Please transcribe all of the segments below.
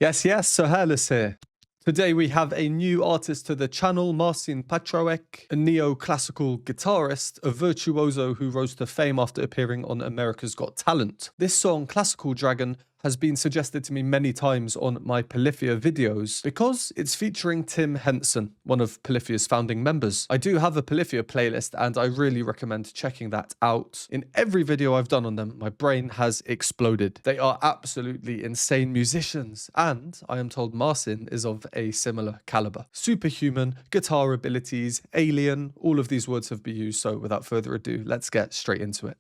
Yes, so Hairless here. Today we have a new artist to the channel, Marcin Tim, a neo-classical guitarist, a virtuoso who rose to fame after appearing on America's Got Talent. This song, Classical Dragon, has been suggested to me many times on my Polyphia videos because it's featuring Tim Henson, one of Polyphia's founding members. I do have a Polyphia playlist and I really recommend checking that out. In every video I've done on them, my brain has exploded. They are absolutely insane musicians, and I am told Marcin is of a similar caliber. Superhuman, guitar abilities, alien, all of these words have been used, so without further ado, let's get straight into it.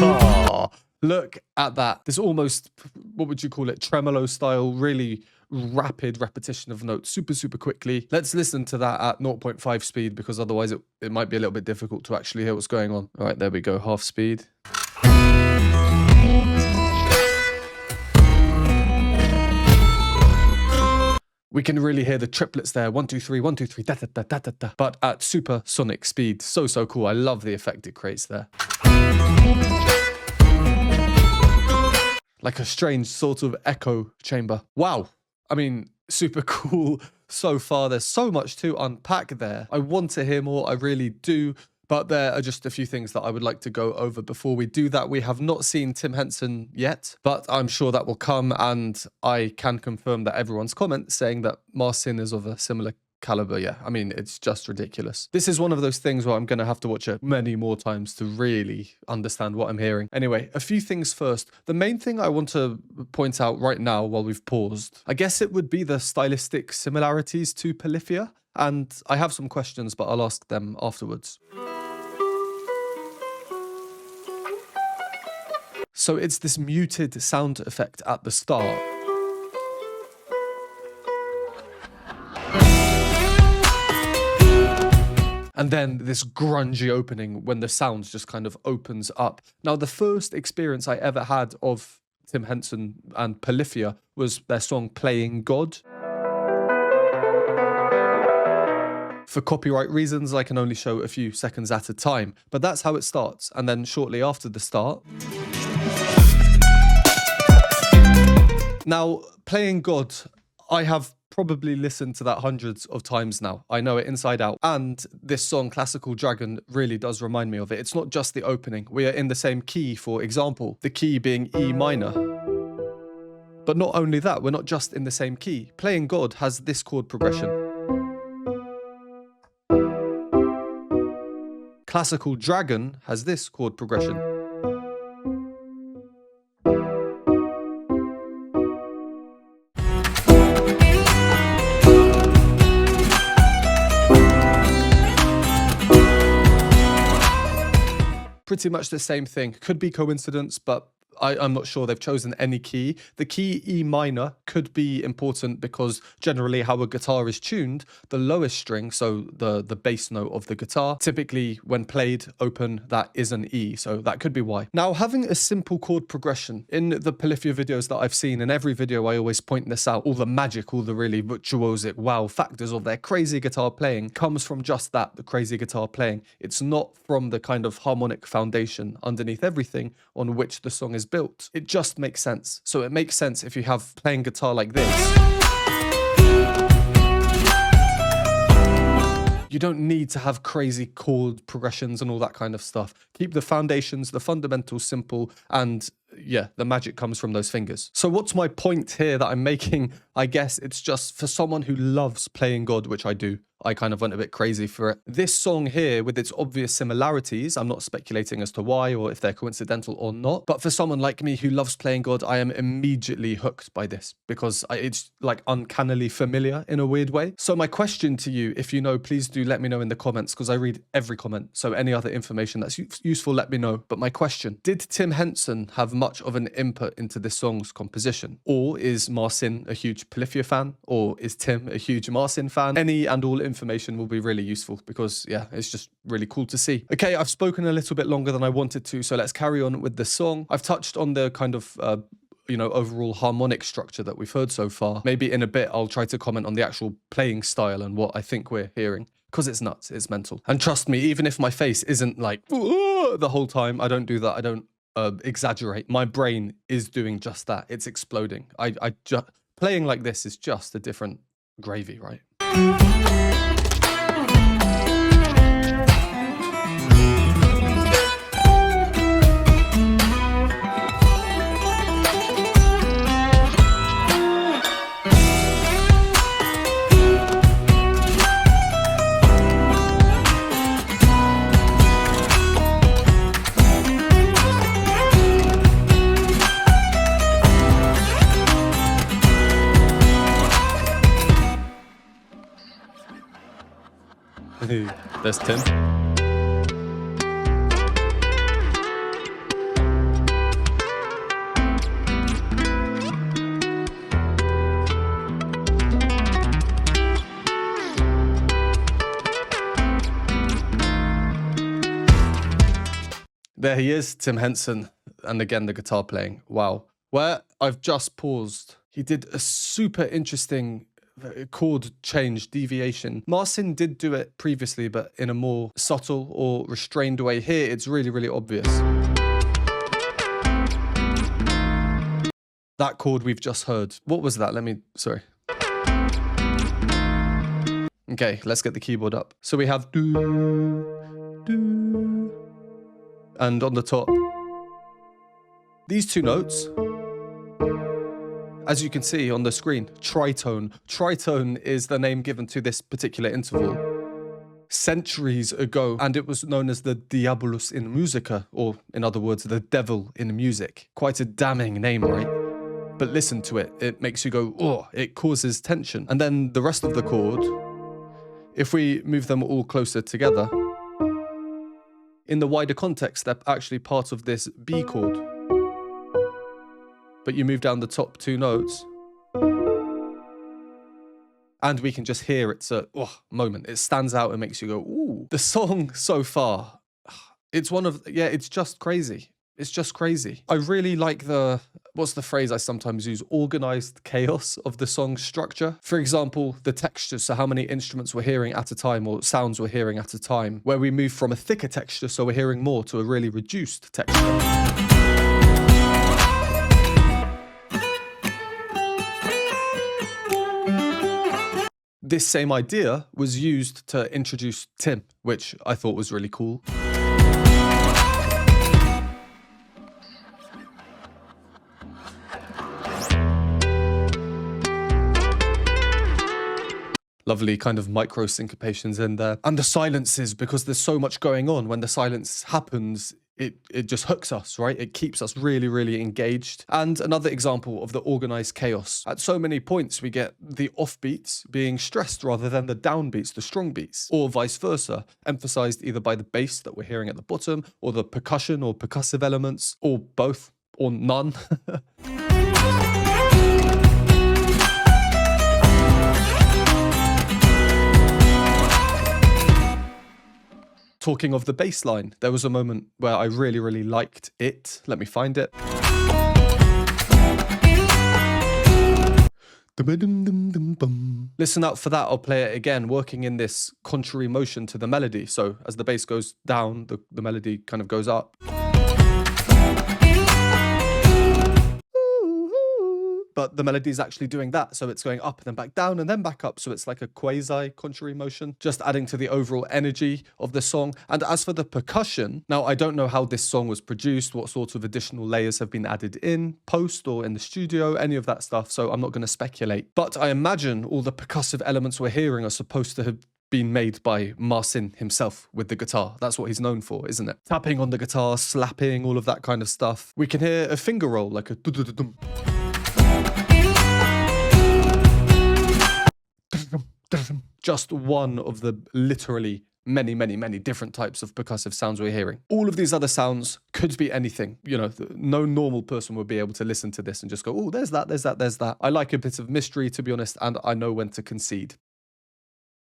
Oh, look at that. This almost, what would you call it, tremolo style, really rapid repetition of notes super quickly. Let's listen to that at 0.5 speed because otherwise it might be a little bit difficult to actually hear what's going on. All right, there we go, half speed. We can really hear the triplets there. 1, 2, 3, 1, 2, 3, da da da da da da. But at supersonic speed. So cool. I love the effect it creates there. Like a strange sort of echo chamber. Wow. I mean, super cool so far. There's so much to unpack there. I want to hear more. I really do. But there are just a few things that I would like to go over before we do that. We have not seen Tim Henson yet, but I'm sure that will come. And I can confirm that everyone's comment saying that Marcin is of a similar caliber. Yeah, I mean, it's just ridiculous. This is one of those things where I'm going to have to watch it many more times to really understand what I'm hearing. Anyway, a few things first. The main thing I want to point out right now while we've paused, I guess it would be the stylistic similarities to Polyphia. And I have some questions, but I'll ask them afterwards. So it's this muted sound effect at the start. And then this grungy opening when the sound just kind of opens up. Now, the first experience I ever had of Tim Henson and Polyphia was their song Playing God. For copyright reasons, I can only show a few seconds at a time, but that's how it starts. And then shortly after the start, now, Playing God, I have probably listened to that hundreds of times now. I know it inside out. And this song, Classical Dragon, really does remind me of it. It's not just the opening. We are in the same key, for example, the key being E minor. But not only that, we're not just in the same key. Playing God has this chord progression. Classical Dragon has this chord progression. Pretty much the same thing. Could be coincidence, but I'm not sure they've chosen any key. The key E minor could be important because generally how a guitar is tuned, the lowest string, so the bass note of the guitar, typically when played open, that is an E. So that could be why. Now, having a simple chord progression in the Polyphia videos that I've seen, in every video I always point this out, all the magic, all the really virtuosic wow factors of their crazy guitar playing comes from just that, the crazy guitar playing. It's not from the kind of harmonic foundation underneath everything on which the song is built. It just makes sense. So it makes sense if you have playing guitar like this. You don't need to have crazy chord progressions and all that kind of stuff. Keep the foundations, the fundamentals simple, and yeah, the magic comes from those fingers. So what's my point here that I'm making? I guess it's just for someone who loves playing God, which I do. I kind of went a bit crazy for it. This song here, with its obvious similarities, I'm not speculating as to why or if they're coincidental or not, but for someone like me who loves playing God, I am immediately hooked by this because it's like uncannily familiar in a weird way. So my question to you, if you know, please do let me know in the comments because I read every comment. So any other information that's useful, let me know. But my question, did Tim Henson have much of an input into this song's composition? Or is Marcin a huge Polyphia fan? Or is Tim a huge Marcin fan? Any and all information will be really useful because, yeah, it's just really cool to see. Okay, I've spoken a little bit longer than I wanted to, so let's carry on with the song. I've touched on the kind of overall harmonic structure that we've heard so far. Maybe in a bit, I'll try to comment on the actual playing style and what I think we're hearing. Because it's nuts, it's mental. And trust me, even if my face isn't like the whole time, I don't do that. I don't exaggerate. My brain is doing just that. It's exploding. Playing like this is just a different gravy, right? There's Tim. There he is, Tim Henson. And again, the guitar playing. Wow. Where I've just paused, he did a super interesting chord change, deviation. Marcin did do it previously, but in a more subtle or restrained way. Here, it's really, really obvious. That chord we've just heard. What was that? Sorry. Okay, let's get the keyboard up. So we have do, do, and on the top, these two notes, as you can see on the screen, tritone. Tritone is the name given to this particular interval centuries ago, and it was known as the Diabolus in Musica, or in other words, the devil in music. Quite a damning name, right? But listen to it. It makes you go, oh, it causes tension. And then the rest of the chord, if we move them all closer together, in the wider context, they're actually part of this B chord. But you move down the top two notes, and we can just hear it's a moment. It stands out and makes you go, ooh. The song so far, it's it's just crazy. It's just crazy. I really like what's the phrase I sometimes use? Organized chaos of the song's structure. For example, the texture, so how many instruments we're hearing at a time or sounds we're hearing at a time, where we move from a thicker texture, so we're hearing more, to a really reduced texture. This same idea was used to introduce Tim, which I thought was really cool. Lovely kind of micro syncopations in there. And the silences, because there's so much going on. When the silence happens, it just hooks us, right? It keeps us really, really engaged. And another example of the organized chaos. At so many points, we get the offbeats being stressed rather than the downbeats, the strong beats, or vice versa, emphasized either by the bass that we're hearing at the bottom, or the percussion or percussive elements, or both, or none. Talking of the bass line, there was a moment where I really, really liked it. Let me find it. Listen out for that. I'll play it again, working in this contrary motion to the melody. So as the bass goes down, the melody kind of goes up. but the melody is actually doing that. So it's going up and then back down and then back up. So it's like a quasi contrary motion, just adding to the overall energy of the song. And as for the percussion, now I don't know how this song was produced, what sorts of additional layers have been added in post or in the studio, any of that stuff. So I'm not going to speculate, but I imagine all the percussive elements we're hearing are supposed to have been made by Marcin himself with the guitar. That's what he's known for, isn't it? Tapping on the guitar, slapping, all of that kind of stuff. We can hear a finger roll, like a dum. Just one of the literally many different types of percussive sounds we're hearing. All of these other sounds could be anything. You know, no normal person would be able to listen to this and just go, oh, there's that. I like a bit of mystery, to be honest, and I know when to concede.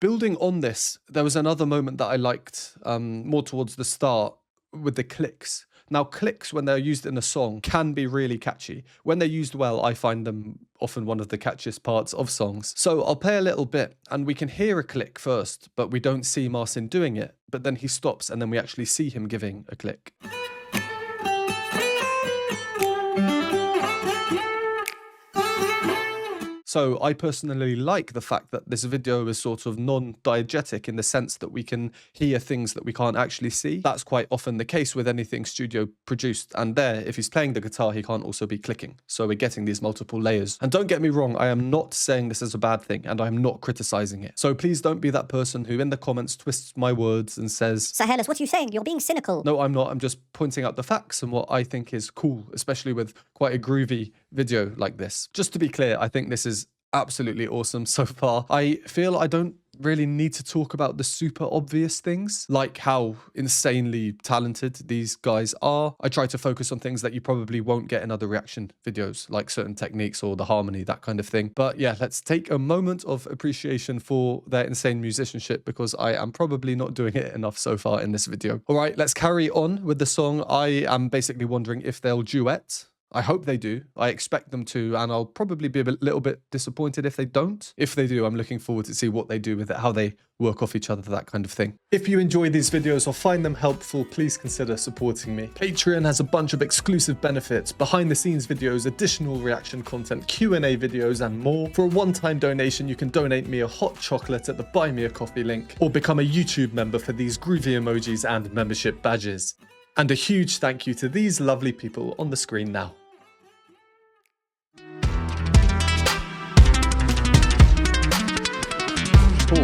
Building on this, there was another moment that I liked more towards the start with the clicks. Now, clicks, when they're used in a song, can be really catchy. When they're used well, I find them often one of the catchiest parts of songs. So I'll play a little bit, and we can hear a click first, but we don't see Marcin doing it. But then he stops, and then we actually see him giving a click. So I personally like the fact that this video is sort of non-diegetic in the sense that we can hear things that we can't actually see. That's quite often the case with anything studio produced. And there, if he's playing the guitar, he can't also be clicking. So we're getting these multiple layers. And don't get me wrong, I am not saying this is a bad thing, and I'm not criticizing it. So please don't be that person who in the comments twists my words and says, "So Hairless, what are you saying? You're being cynical." No, I'm not. I'm just pointing out the facts and what I think is cool, especially with quite a groovy video like this. Just to be clear, I think this is absolutely awesome so far. I feel I don't really need to talk about the super obvious things, like how insanely talented these guys are. I try to focus on things that you probably won't get in other reaction videos, like certain techniques or the harmony, that kind of thing. But yeah, let's take a moment of appreciation for their insane musicianship, because I am probably not doing it enough so far in this video. All right, let's carry on with the song. I am basically wondering if they'll duet. I hope they do. I expect them to, and I'll probably be a little bit disappointed if they don't. If they do, I'm looking forward to see what they do with it, how they work off each other, that kind of thing. If you enjoy these videos or find them helpful, please consider supporting me. Patreon has a bunch of exclusive benefits, behind the scenes videos, additional reaction content, Q&A videos, and more. For a one-time donation, you can donate me a hot chocolate at the Buy Me a Coffee link, or become a YouTube member for these groovy emojis and membership badges. And a huge thank you to these lovely people on the screen now. Cool.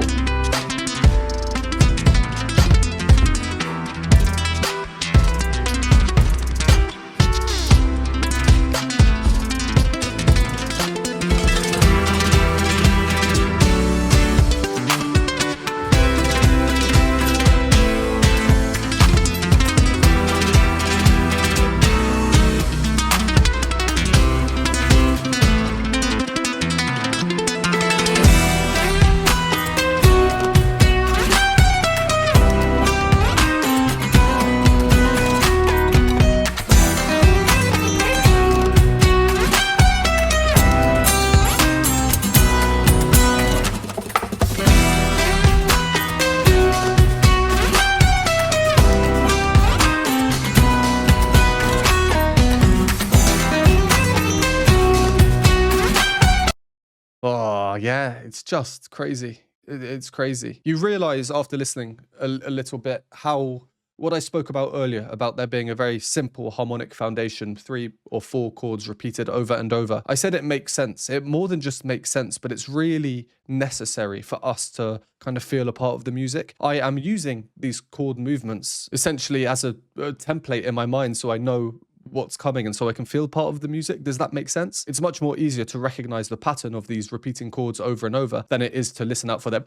Oh, yeah, it's just crazy. It's crazy. You realize after listening a little bit how what I spoke about earlier, about there being a very simple harmonic foundation, 3 or 4 chords repeated over and over. I said it makes sense. It more than just makes sense, but it's really necessary for us to kind of feel a part of the music. I am using these chord movements essentially as a template in my mind, so I know what's coming and so I can feel part of the music. Does that make sense? It's much more easier to recognize the pattern of these repeating chords over and over than it is to listen out for their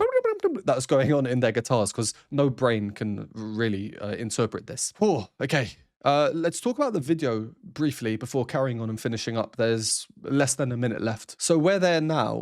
that's going on in their guitars, because no brain can really interpret this. Oh, okay. Let's talk about the video briefly before carrying on and finishing up. There's less than a minute left. So we're there now.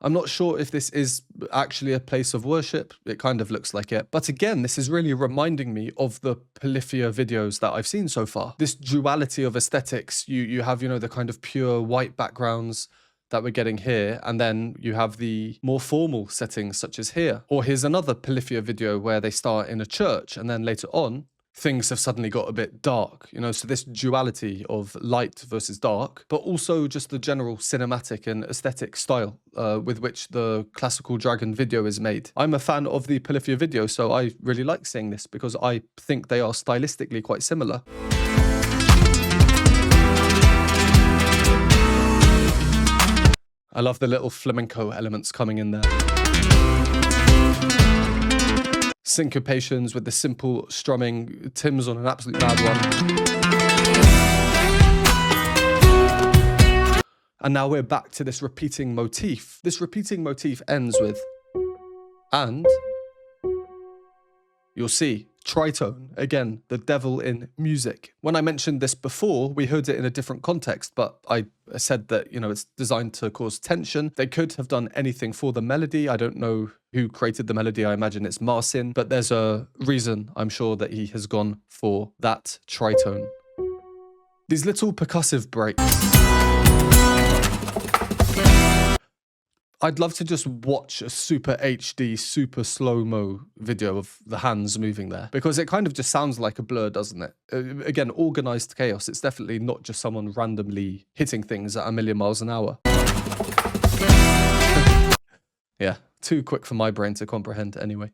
I'm not sure if this is actually a place of worship. It kind of looks like it. But again, this is really reminding me of the Polyphia videos that I've seen so far. This duality of aesthetics. You have, you know, the kind of pure white backgrounds that we're getting here, and then you have the more formal settings such as here. Or here's another Polyphia video where they start in a church and then later on things have suddenly got a bit dark, you know, so this duality of light versus dark, but also just the general cinematic and aesthetic style with which the classical dragon video is made. I'm a fan of the Polyphia video, so I really like seeing this because I think they are stylistically quite similar. I love the little flamenco elements coming in there. Syncopations with the simple strumming. Tim's on an absolute mad one. And now we're back to this repeating motif. This repeating motif ends with, and you'll see, tritone, again, the devil in music. When I mentioned this before, we heard it in a different context, but I said that, you know, it's designed to cause tension. They could have done anything for the melody. I don't know who created the melody. I imagine it's Marcin, but there's a reason, I'm sure, that he has gone for that tritone. These little percussive breaks. I'd love to just watch a super HD, super slow-mo video of the hands moving there, because it kind of just sounds like a blur, doesn't it? Again, organized chaos. It's definitely not just someone randomly hitting things at 1,000,000 miles an hour. Yeah, too quick for my brain to comprehend anyway.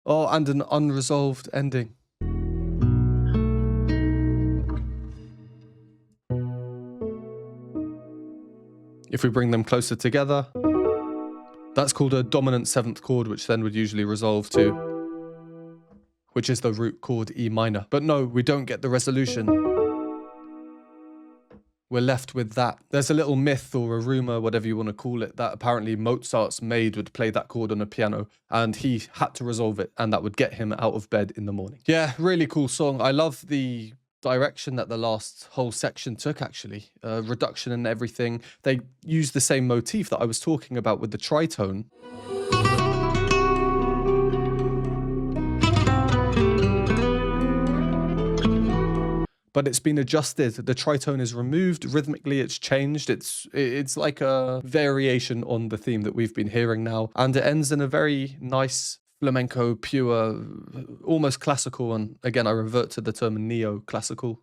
Oh, and an unresolved ending. If we bring them closer together, that's called a dominant seventh chord, which then would usually resolve to, which is the root chord E minor. But no, we don't get the resolution. We're left with that. There's a little myth or a rumor, whatever you want to call it, that apparently Mozart's maid would play that chord on a piano and he had to resolve it and that would get him out of bed in the morning. Yeah, really cool song. I love the direction that the last whole section took, actually. Reduction and everything. They used the same motif that I was talking about with the tritone. But it's been adjusted. The tritone is removed. Rhythmically, it's changed. It's like a variation on the theme that we've been hearing now. And it ends in a very nice flamenco, pure, almost classical. And again, I revert to the term neo-classical,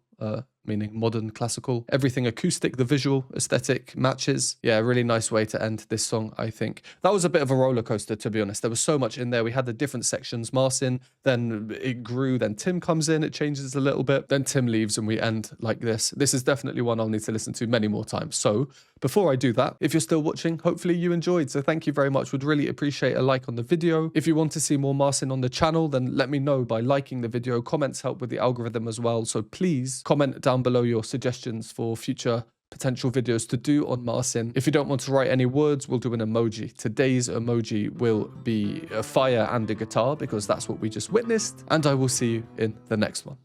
meaning modern classical. Everything acoustic, the visual aesthetic matches. Yeah, a really nice way to end this song, I think. That was a bit of a roller coaster, to be honest. There was so much in there. We had the different sections. Marcin, then it grew, then Tim comes in, it changes a little bit, then Tim leaves and we end like this. This is definitely one I'll need to listen to many more times. So before I do that, if you're still watching, hopefully you enjoyed. So thank you very much. Would really appreciate a like on the video. If you want to see more Marcin on the channel, then let me know by liking the video. Comments help with the algorithm as well. So please comment down below your suggestions for future potential videos to do on Marcin. If you don't want to write any words, we'll do an emoji. Today's emoji will be a fire and a guitar because that's what we just witnessed. And I will see you in the next one.